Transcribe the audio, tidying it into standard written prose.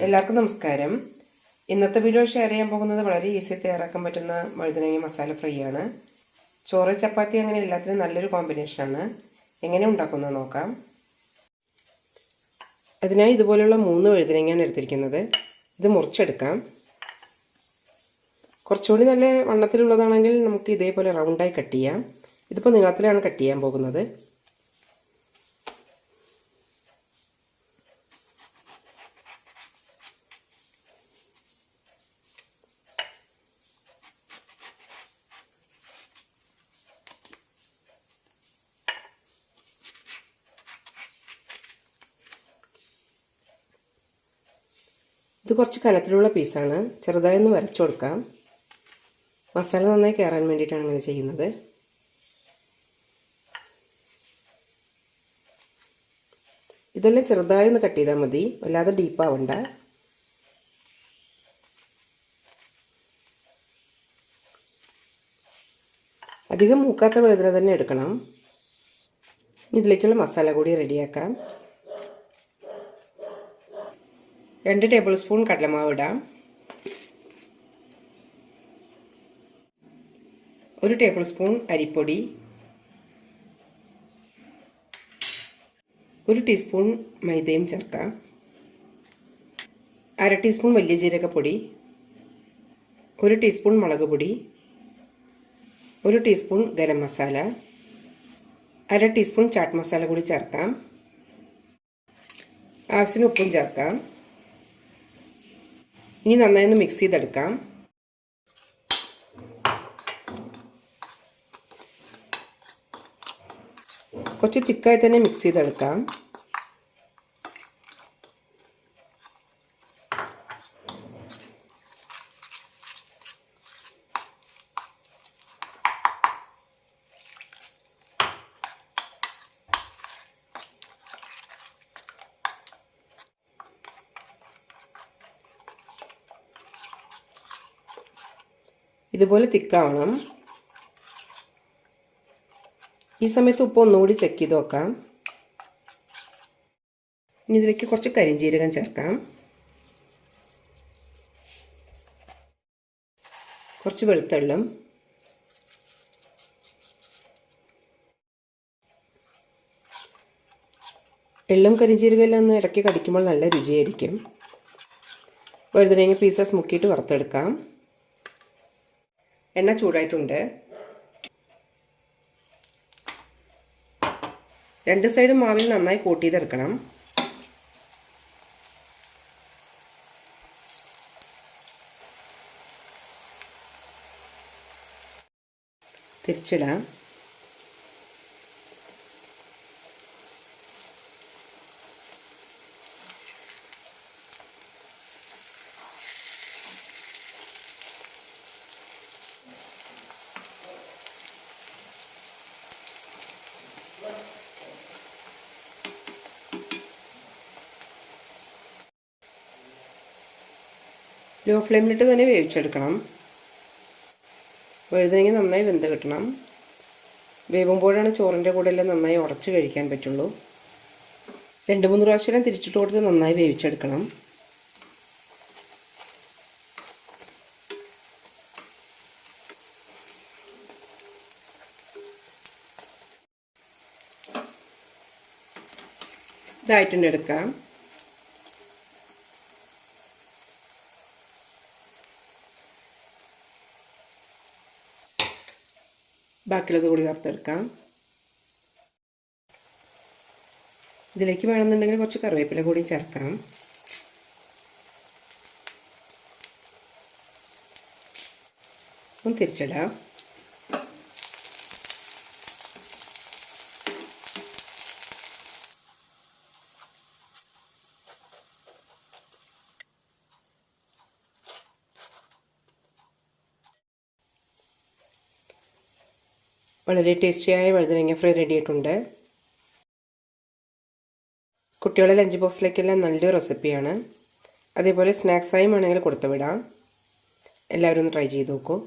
എല്ലാവർക്കും നമസ്കാരം. ഇന്നത്തെ വീഡിയോ ഷെയർ ചെയ്യാൻ പോകുന്നത് വളരെ ഈസി തയ്യാറാക്കാൻ പറ്റുന്ന വഴുതനങ്ങ മസാല ഫ്രൈ ആണ്. ചോറ് ചപ്പാത്തി അങ്ങനെ എല്ലാത്തിനും നല്ലൊരു കോമ്പിനേഷനാണ്. എങ്ങനെ ഉണ്ടാക്കുന്നത് നോക്കാം. അതിനായി ഇതുപോലുള്ള 3 വഴുതനങ്ങയാണ് എടുത്തിരിക്കുന്നത്. ഇത് മുറിച്ചെടുക്കാം. കുറച്ചുകൂടി നല്ല വണ്ണത്തിലുള്ളതാണെങ്കിൽ നമുക്ക് ഇതേപോലെ റൗണ്ടായി കട്ട് ചെയ്യാം. ഇതിപ്പോൾ നീളത്തിലാണ് കട്ട് ചെയ്യാൻ പോകുന്നത്. ഇത് കുറച്ച് കനത്തിലുള്ള പീസാണ്. ചെറുതായി ഒന്ന് വരച്ചു കൊടുക്കാം. മസാല നന്നായി കയറാൻ വേണ്ടിയിട്ടാണ് ഇങ്ങനെ ചെയ്യുന്നത്. ഇതെല്ലാം ചെറുതായി ഒന്ന് കട്ട് ചെയ്താൽ മതി, വല്ലാതെ ഡീപ്പാവണ്ട. അധികം മൂക്കാത്ത വഴുതന തന്നെ എടുക്കണം. ഇതിലേക്കുള്ള മസാല കൂടി റെഡിയാക്കാം. 2 ടേബിൾ സ്പൂൺ കടലമാവ് ഇടാം. 1 ടേബിൾ സ്പൂൺ അരിപ്പൊടി, 1 ടീസ്പൂൺ മൈദയും ചേർക്കാം. 1/2 ടീസ്പൂൺ വലിയ ജീരകപ്പൊടി, 1 ടീസ്പൂൺ മുളക് പൊടി, 1 ടീസ്പൂൺ ഗരം മസാല, 1/2 ടീസ്പൂൺ ചാട്ട് മസാല കൂടി ചേർക്കാം. ആവശ്യത്തിന് ഉപ്പും ചേർക്കാം. ഇനി നന്നായി ഒന്ന് മിക്സ് ചെയ്തെടുക്കാം. കുറച്ച് തിക്കായി തന്നെ മിക്സ് ചെയ്തെടുക്കാം. ഇതുപോലെ തിക്കാവണം. ഈ സമയത്ത് ഉപ്പ് ഒന്നുകൂടി ചെക്ക് ചെയ്ത് നോക്കാം. ഇനി ഇതിലേക്ക് കുറച്ച് കരിഞ്ജീരകം ചേർക്കാം. കുറച്ച് വെളുത്തുള്ളും, എള്ളും കരിഞ്ജീരകം എല്ലാം ഒന്ന് ഇടയ്ക്ക് കടിക്കുമ്പോൾ നല്ല രുചിയായിരിക്കും. വഴുതനങ്ങ പീസസ് മുക്കിയിട്ട് വറുത്തെടുക്കാം. എണ്ണ ചൂടായിട്ടുണ്ട്. 2 സൈഡും മാവിൽ നന്നായി കോട്ട് ചെയ്തെടുക്കണം. തിരിച്ചിടാം. ലോ ഫ്ലെയിമിലിട്ട് തന്നെ വേവിച്ചെടുക്കണം. വഴുതനങ്ങ നന്നായി വെന്ത് കിട്ടണം. വേവുമ്പോഴാണ് ചോറിൻ്റെ കൂടെ എല്ലാം നന്നായി ഉടച്ച് കഴിക്കാൻ പറ്റുള്ളൂ. 2-3 പ്രാവശ്യം തിരിച്ചിട്ട് കൊടുത്ത് നന്നായി വേവിച്ചെടുക്കണം. ഇതായിട്ടുണ്ട്, എടുക്കാം. ബാക്കിയുള്ളത് കൂടി വറുത്തെടുക്കാം. ഇതിലേക്ക് വേണമെന്നുണ്ടെങ്കിൽ കുറച്ച് കറിവേപ്പില കൂടി ചേർക്കാം. ഒന്ന് തിരിച്ചിടാം. വളരെ ടേസ്റ്റിയായ വഴുതനങ്ങ ഫ്രൈ റെഡി ആയിട്ടുണ്ട്. കുട്ടികളുടെ ലഞ്ച് ബോക്സിലേക്കെല്ലാം നല്ലൊരു റെസിപ്പിയാണ്. അതേപോലെ സ്നാക്സായും വേണമെങ്കിൽ കൊടുത്തുവിടാം. എല്ലാവരും ഒന്ന് ട്രൈ ചെയ്ത് നോക്കൂ.